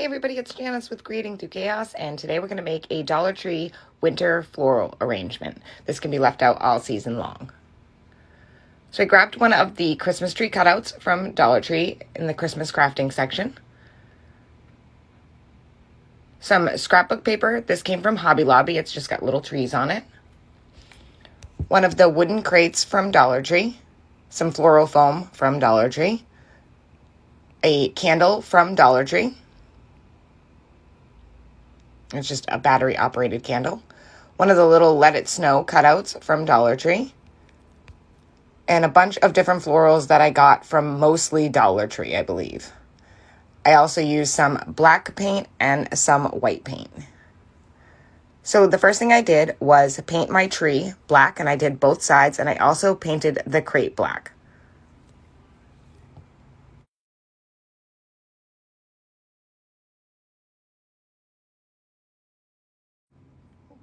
everybody, it's Janice with Creating Through Chaos, and today we're going to make a Dollar Tree winter floral arrangement. This can be left out all season long. So I grabbed one of the Christmas tree cutouts from Dollar Tree in the Christmas crafting section. Some scrapbook paper. This came from Hobby Lobby. It's just got little trees on it. One of the wooden crates from Dollar Tree. Some floral foam from Dollar Tree. A candle from Dollar Tree. It's just a battery-operated candle. One of the little Let It Snow cutouts from Dollar Tree. And a bunch of different florals that I got from mostly Dollar Tree, I believe. I also used some black paint and some white paint. So the first thing I did was paint my tree black, and I did both sides, and I also painted the crate black.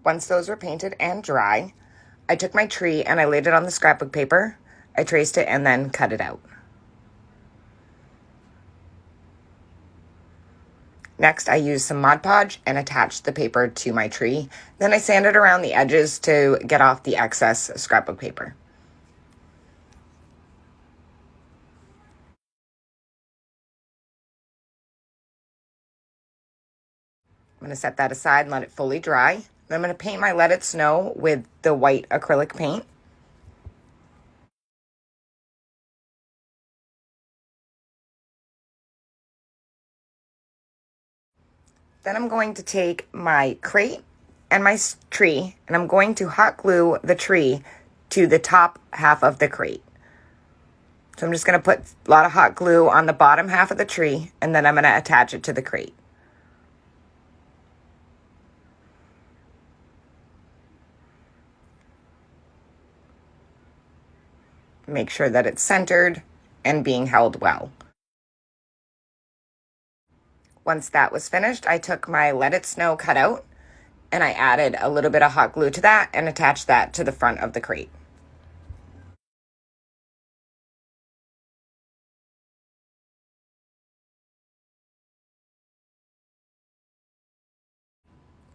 Once those were painted and dry, I took my tree and I laid it on the scrapbook paper. I traced it and then cut it out. Next, I used some Mod Podge and attached the paper to my tree. Then I sanded around the edges to get off the excess scrapbook paper. I'm going to set that aside and let it fully dry. Then I'm going to paint my Let It Snow with the white acrylic paint. Then I'm going to take my crate and my tree, and I'm going to hot glue the tree to the top half of the crate. So I'm just going to put a lot of hot glue on the bottom half of the tree, and then I'm going to attach it to the crate. Make sure that it's centered and being held well. Once that was finished, I took my Let It Snow cutout and I added a little bit of hot glue to that and attached that to the front of the crate.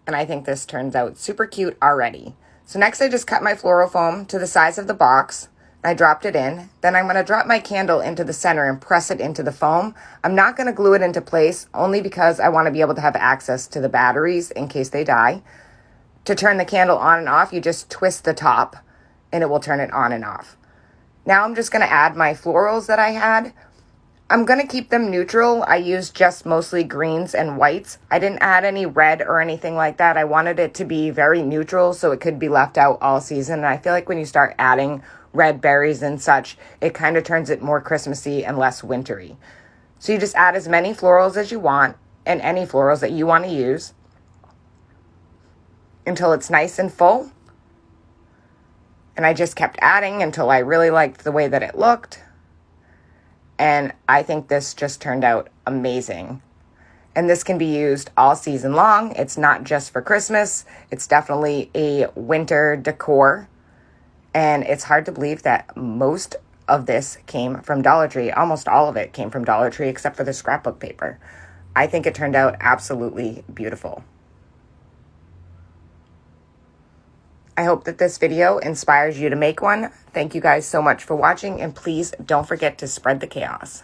And I think this turns out super cute already. So next I just cut my floral foam to the size of the box. I dropped it in. Then I'm going to drop my candle into the center and press it into the foam. I'm not going to glue it into place only because I want to be able to have access to the batteries in case they die. To turn the candle on and off, you just twist the top and it will turn it on and off. Now I'm just going to add my florals that I had. I'm going to keep them neutral. I used just mostly greens and whites. I didn't add any red or anything like that. I wanted it to be very neutral so it could be left out all season. And I feel like when you start adding red berries and such, it kind of turns it more Christmassy and less wintry. So you just add as many florals as you want and any florals that you want to use until it's nice and full. And I just kept adding until I really liked the way that it looked. And I think this just turned out amazing. And this can be used all season long. It's not just for Christmas. It's definitely a winter decor. And it's hard to believe that most of this came from Dollar Tree. Almost all of it came from Dollar Tree except for the scrapbook paper. I think it turned out absolutely beautiful. I hope that this video inspires you to make one. Thank you guys so much for watching, and please don't forget to spread the chaos.